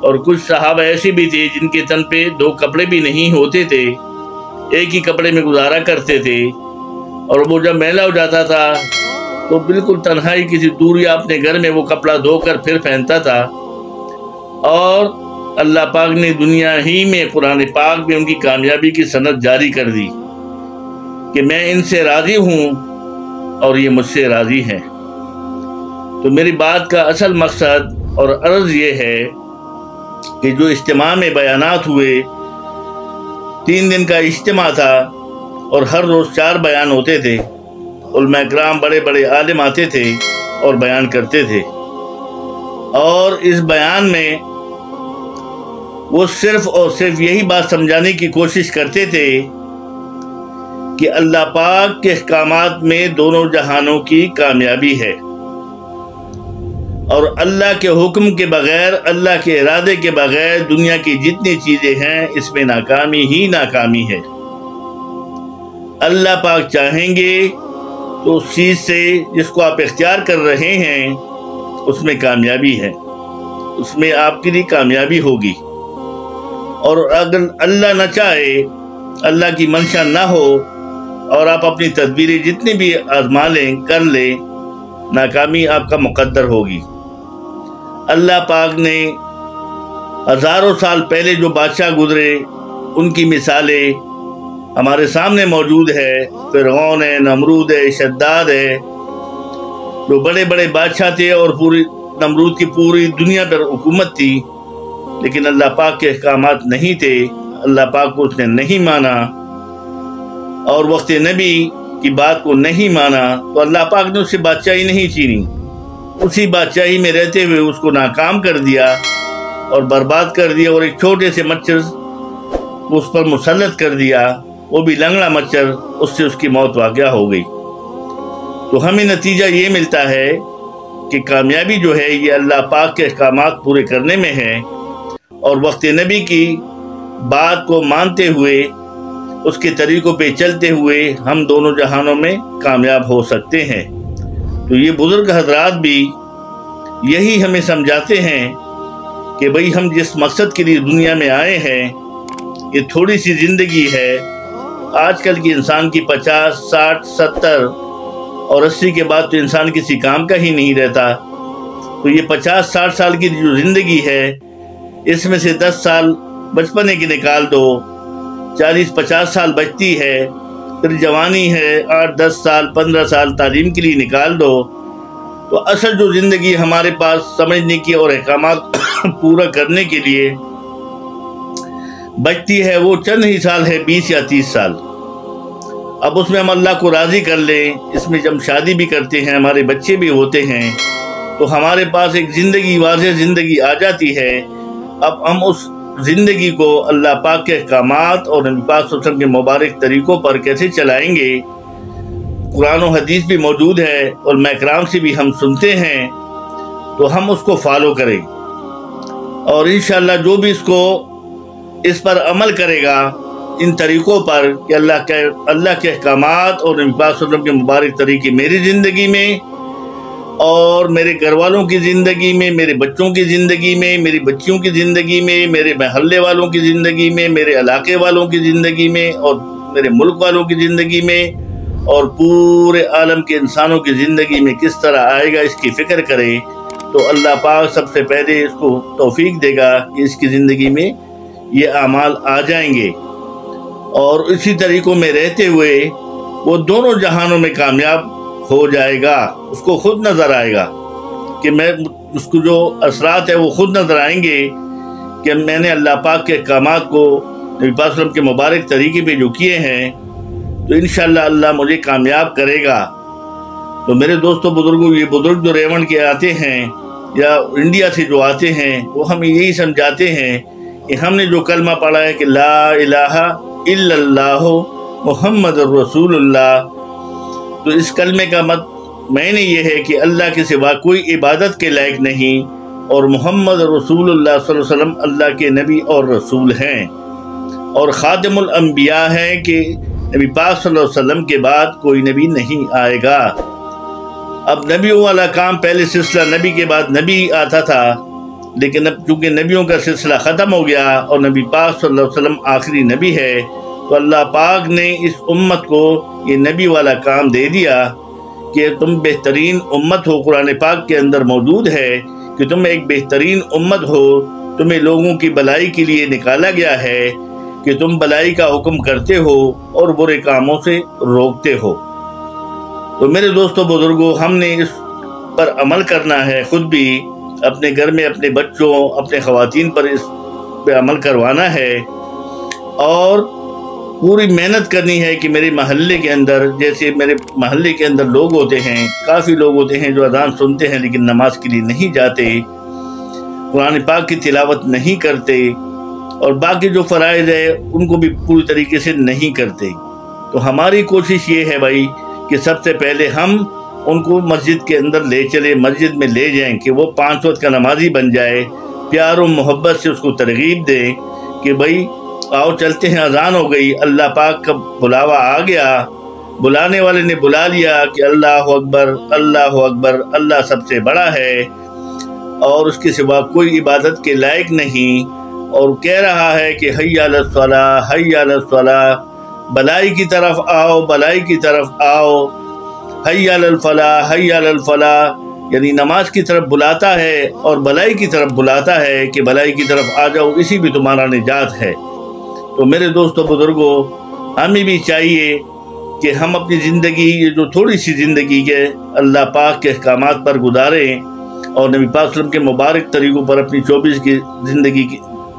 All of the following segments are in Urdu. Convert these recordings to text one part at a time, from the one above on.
اور کچھ صحابہ ایسے بھی تھے جن کے تن پہ 2 کپڑے بھی نہیں ہوتے تھے، ایک ہی کپڑے میں گزارا کرتے تھے، اور وہ جب میلا ہو جاتا تھا تو بالکل تنہائی کسی دوری اپنے گھر میں وہ کپڑا دھو کر پھر پہنتا تھا۔ اور اللہ پاک نے دنیا ہی میں قرآن پاک میں ان کی کامیابی کی سند جاری کر دی کہ میں ان سے راضی ہوں اور یہ مجھ سے راضی ہیں۔ تو میری بات کا اصل مقصد اور عرض یہ ہے کہ جو اجتماع میں بیانات ہوئے، 3 دن کا اجتماع تھا اور ہر روز 4 بیان ہوتے تھے، علماء کرام بڑے بڑے عالم آتے تھے اور بیان کرتے تھے، اور اس بیان میں وہ صرف اور صرف یہی بات سمجھانے کی کوشش کرتے تھے کہ اللہ پاک کے احکامات میں دونوں جہانوں کی کامیابی ہے، اور اللہ کے حکم کے بغیر، اللہ کے ارادے کے بغیر دنیا کی جتنی چیزیں ہیں اس میں ناکامی ہی ناکامی ہے۔ اللہ پاک چاہیں گے تو اس چیز سے جس کو آپ اختیار کر رہے ہیں اس میں کامیابی ہے، اس میں آپ کے لیے کامیابی ہوگی، اور اگر اللہ نہ چاہے، اللہ کی منشا نہ ہو، اور آپ اپنی تدبیریں جتنی بھی آزما لیں، کر لیں، ناکامی آپ کا مقدر ہوگی۔ اللہ پاک نے ہزاروں سال پہلے جو بادشاہ گزرے ان کی مثالیں ہمارے سامنے موجود ہے۔ فرعون ہے، نمرود ہے، شداد ہے، جو بڑے بڑے بادشاہ تھے، اور نمرود کی پوری دنیا پر حکومت تھی، لیکن اللہ پاک کے احکامات نہیں تھے، اللہ پاک کو اس نے نہیں مانا، اور وقت نبی کی بات کو نہیں مانا، تو اللہ پاک نے اس سے بادشاہی نہیں چھینی، اسی بادشاہی میں رہتے ہوئے اس کو ناکام کر دیا اور برباد کر دیا، اور ایک چھوٹے سے مچھر کو اس پر مسلط کر دیا، وہ بھی لنگڑا مچھر، اس سے اس کی موت واقع ہو گئی۔ تو ہمیں نتیجہ یہ ملتا ہے کہ کامیابی جو ہے یہ اللہ پاک کے احکامات پورے کرنے میں ہے، اور وقت نبی کی بات کو مانتے ہوئے، اس کے طریقوں پہ چلتے ہوئے ہم دونوں جہانوں میں کامیاب ہو سکتے ہیں۔ تو یہ بزرگ حضرات بھی یہی ہمیں سمجھاتے ہیں کہ بھئی ہم جس مقصد کے لیے دنیا میں آئے ہیں، یہ تھوڑی سی زندگی ہے۔ آج کل کی انسان کی 50، 60، 70 اور 80 کے بعد تو انسان کسی کام کا ہی نہیں رہتا۔ تو یہ 50-60 سال کی جو زندگی ہے، اس میں سے 10 سال بچپنے کی نکال دو، 40-50 سال بچتی ہے، پھر جوانی ہے، 8-10 سال 15 سال تعلیم کے لیے نکال دو، تو اصل جو زندگی ہمارے پاس سمجھنے کی اور احکامات پورا کرنے کے لیے بچتی ہے، وہ چند ہی سال ہے، 20 یا 30 سال۔ اب اس میں ہم اللہ کو راضی کر لیں، اس میں جب شادی بھی کرتے ہیں، ہمارے بچے بھی ہوتے ہیں، تو ہمارے پاس ایک زندگی، واضح زندگی آ جاتی ہے۔ اب ہم اس زندگی کو اللہ پاک کے احکامات اور نبی پاک صلی اللہ علیہ وسلم کے مبارک طریقوں پر کیسے چلائیں گے؟ قرآن و حدیث بھی موجود ہے، علماء کرام سے بھی ہم سنتے ہیں، تو ہم اس کو فالو کریں، اور انشاءاللہ جو بھی اس پر عمل کرے گا، ان طریقوں پر کہ اللہ کے احکامات اور نبی پاک صلی اللہ علیہ وسلم کے مبارک طریقے میری زندگی میں اور میرے گھر والوں کی زندگی میں، میرے بچوں کی زندگی میں، میری بچیوں کی زندگی میں، میرے محلے والوں کی زندگی میں، میرے علاقے والوں کی زندگی میں، اور میرے ملک والوں کی زندگی میں، اور پورے عالم کے انسانوں کی زندگی میں کس طرح آئے گا، اس کی فکر کرے، تو اللہ پاک سب سے پہلے اس کو توفیق دے گا کہ اس کی زندگی میں یہ اعمال آ جائیں گے، اور اسی طریقوں میں رہتے ہوئے وہ دونوں جہانوں میں کامیاب ہو جائے گا۔ اس کو خود نظر آئے گا کہ اس کو جو اثرات ہے وہ خود نظر آئیں گے کہ میں نے اللہ پاک کے احکامات کو نبی پاک صلی اللہ علیہ وسلم کے مبارک طریقے پہ جو کیے ہیں، تو انشاءاللہ اللہ مجھے کامیاب کرے گا۔ تو میرے دوستوں بزرگوں، یہ بزرگ جو ریون کے آتے ہیں یا انڈیا سے جو آتے ہیں، وہ ہمیں یہی سمجھاتے ہیں کہ ہم نے جو کلمہ پڑھا ہے کہ لا الہ الا اللہ محمد الرسول اللہ، تو اس کلمے کا معنی یہ ہے کہ اللہ کے سوا کوئی عبادت کے لائق نہیں، اور محمد رسول اللہ صلی اللہ علیہ وسلم اللہ کے نبی اور رسول ہیں، اور خاتم الانبیاء ہیں کہ نبی پاک صلی اللہ علیہ وسلم کے بعد کوئی نبی نہیں آئے گا۔ اب نبیوں والا کام، پہلے سلسلہ نبی کے بعد نبی آتا تھا، لیکن اب چونکہ نبیوں کا سلسلہ ختم ہو گیا اور نبی پاک صلی اللہ علیہ وسلم آخری نبی ہے، تو اللہ پاک نے اس امت کو یہ نبی والا کام دے دیا کہ تم بہترین امت ہو۔ قرآن پاک کے اندر موجود ہے کہ تم ایک بہترین امت ہو، تمہیں لوگوں کی بھلائی کے لیے نکالا گیا ہے کہ تم بھلائی کا حکم کرتے ہو اور برے کاموں سے روکتے ہو۔ تو میرے دوستو بزرگوں، ہم نے اس پر عمل کرنا ہے، خود بھی اپنے گھر میں اپنے بچوں، اپنے خواتین پر اس پہ عمل کروانا ہے، اور پوری محنت کرنی ہے کہ میرے محلے کے اندر، جیسے میرے محلے کے اندر لوگ ہوتے ہیں، کافی لوگ ہوتے ہیں جو اذان سنتے ہیں لیکن نماز کے لیے نہیں جاتے، قرآن پاک کی تلاوت نہیں کرتے، اور باقی جو فرائض ہے ان کو بھی پوری طریقے سے نہیں کرتے۔ تو ہماری کوشش یہ ہے بھائی کہ سب سے پہلے ہم ان کو مسجد کے اندر لے چلیں، مسجد میں لے جائیں کہ وہ 5 وقت کا نمازی بن جائے، پیار و محبت سے اس کو ترغیب دیں کہ بھائی آؤ چلتے ہیں، اذان ہو گئی، اللہ پاک کا بلاوا آ گیا، بلانے والے نے بلا لیا کہ اللہ اکبر، اللہ اکبر، اللہ سب سے بڑا ہے اور اس کے سوا کوئی عبادت کے لائق نہیں، اور کہہ رہا ہے کہ حی علی الصلاۃ، حی علی الصلاۃ، بلائی کی طرف آؤ، بلائی کی طرف آؤ، حی علی الفلاح، حی علی الفلاح، یعنی نماز کی طرف بلاتا ہے اور بلائی کی طرف بلاتا ہے کہ بلائی کی طرف آ جاؤ، اسی بھی تمہارا نجات ہے۔ تو میرے دوستو بزرگوں، ہمیں بھی چاہیے کہ ہم اپنی زندگی، یہ جو تھوڑی سی زندگی کے اللہ پاک کے احکامات پر گزاریں اور نبی پاک صلی اللہ علیہ وسلم کے مبارک طریقوں پر اپنی 24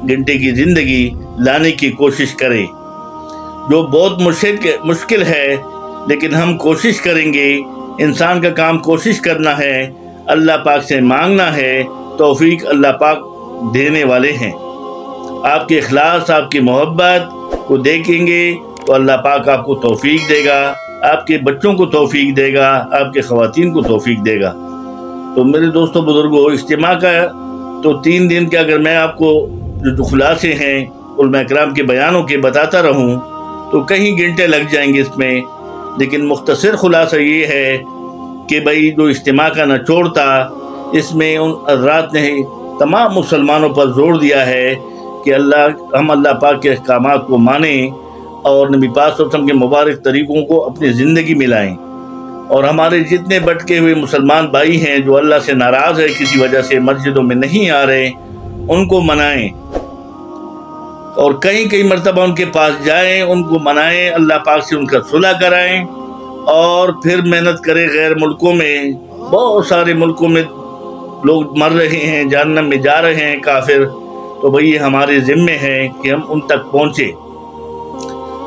گھنٹے کی زندگی لانے کی کوشش کریں، جو بہت مشکل ہے، لیکن ہم کوشش کریں گے۔ انسان کا کام کوشش کرنا ہے، اللہ پاک سے مانگنا ہے، توفیق اللہ پاک دینے والے ہیں۔ آپ کے اخلاص، آپ کی محبت کو دیکھیں گے تو اللہ پاک آپ کو توفیق دے گا، آپ کے بچوں کو توفیق دے گا، آپ کے خواتین کو توفیق دے گا۔ تو میرے دوستو بزرگوں، اجتماع کا تو 3 دن کے اگر میں آپ کو جو خلاصے ہیں علماء کرام کے بیانوں کے بتاتا رہوں تو کہیں گھنٹے لگ جائیں گے اس میں، لیکن مختصر خلاصہ یہ ہے کہ بھائی جو اجتماع کا نچوڑ تھا، اس میں ان حضرات نے تمام مسلمانوں پر زور دیا ہے کہ ہم اللہ پاک کے احکامات کو مانیں اور نبی پاک صلی اللہ علیہ وسلم کے مبارک طریقوں کو اپنی زندگی میں لائیں، اور ہمارے جتنے بٹکے ہوئے مسلمان بھائی ہیں جو اللہ سے ناراض ہے، کسی وجہ سے مسجدوں میں نہیں آ رہے، ان کو منائیں، اور کئی مرتبہ ان کے پاس جائیں، ان کو منائیں، اللہ پاک سے ان کا صلح کرائیں، اور پھر محنت کریں۔ غیر ملکوں میں، بہت سارے ملکوں میں لوگ مر رہے ہیں، جہنم میں جا رہے ہیں کافر، تو بھئی یہ ہمارے ذمے ہے کہ ہم ان تک پہنچے۔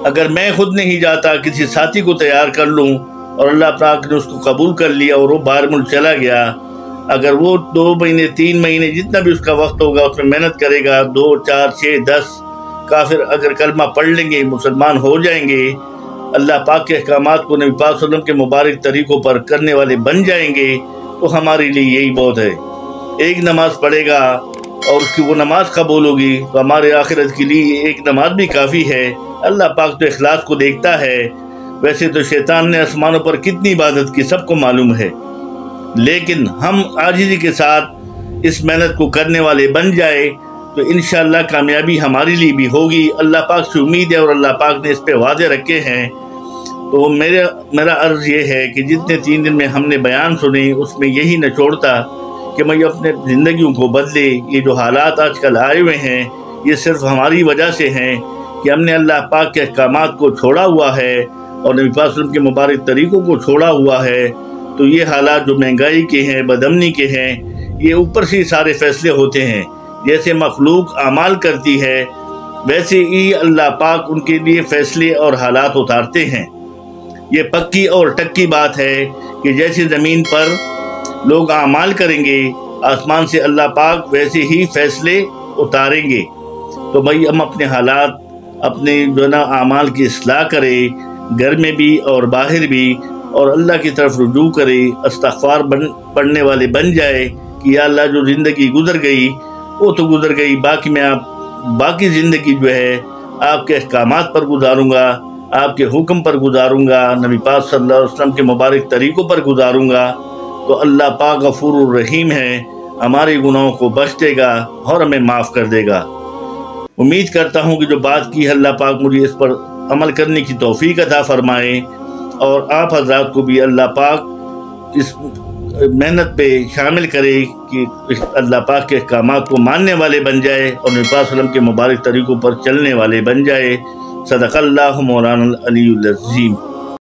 اگر میں خود نہیں جاتا، کسی ساتھی کو تیار کر لوں اور اللہ پاک نے اس کو قبول کر لیا اور وہ باہر ملک چلا گیا، اگر وہ 2 مہینے 3 مہینے جتنا بھی اس کا وقت ہوگا اس میں محنت کرے گا، 2 4 6 10 کافر اگر کلمہ پڑھ لیں گے، مسلمان ہو جائیں گے، اللہ پاک کے احکامات کو نبی پاک صلی اللہ علیہ وسلم کے مبارک طریقوں پر کرنے والے بن جائیں گے، تو ہمارے لیے یہی بہت ہے۔ ایک نماز پڑھے گا اور اس کی وہ نماز قبول ہوگی تو ہمارے آخرت کے لیے ایک نماز بھی کافی ہے۔ اللہ پاک تو اخلاص کو دیکھتا ہے، ویسے تو شیطان نے آسمانوں پر کتنی عبادت کی سب کو معلوم ہے، لیکن ہم عاجزی کے ساتھ اس محنت کو کرنے والے بن جائے تو انشاءاللہ کامیابی ہمارے لیے بھی ہوگی۔ اللہ پاک سے امید ہے اور اللہ پاک نے اس پہ وعدے رکھے ہیں۔ تو میرا عرض یہ ہے کہ جتنے 3 دن میں ہم نے بیان سنے اس میں یہی نچوڑتا کہ میں اپنے زندگیوں کو بدلے۔ یہ جو حالات آج کل آئے ہوئے ہیں یہ صرف ہماری وجہ سے ہیں کہ ہم نے اللہ پاک کے احکامات کو چھوڑا ہوا ہے اور نبی پاک صلی اللہ علیہ وسلم کے مبارک طریقوں کو چھوڑا ہوا ہے۔ تو یہ حالات جو مہنگائی کے ہیں، بدامنی کے ہیں، یہ اوپر سے سارے فیصلے ہوتے ہیں۔ جیسے مخلوق اعمال کرتی ہے ویسے ہی اللہ پاک ان کے لیے فیصلے اور حالات اتارتے ہیں۔ یہ پکی اور ٹکی بات ہے کہ جیسے زمین پر لوگ اعمال کریں گے، آسمان سے اللہ پاک ویسے ہی فیصلے اتاریں گے۔ تو بھائی ہم اپنے حالات، اپنے جو نا اعمال کی اصلاح کریں، گھر میں بھی اور باہر بھی، اور اللہ کی طرف رجوع کریں، استغفار پڑھنے والے بن جائے کہ یا اللہ جو زندگی گزر گئی وہ تو گزر گئی، باقی زندگی جو ہے آپ کے احکامات پر گزاروں گا، آپ کے حکم پر گزاروں گا، نبی پاک صلی اللہ علیہ وسلم کے مبارک طریقوں پر گزاروں گا۔ تو اللہ پاک غفور الرحیم ہے، ہمارے گناہوں کو بخش دے گا اور ہمیں معاف کر دے گا۔ امید کرتا ہوں کہ جو بات کی ہے اللہ پاک مجھے اس پر عمل کرنے کی توفیق عطا فرمائے، اور آپ حضرات کو بھی اللہ پاک اس محنت پہ شامل کرے کہ اللہ پاک کے احکامات کو ماننے والے بن جائے اور نبی پاک صلی اللہ علیہ وسلم کے مبارک طریقوں پر چلنے والے بن جائے۔ صدق اللہ مولانا العلی العظیم۔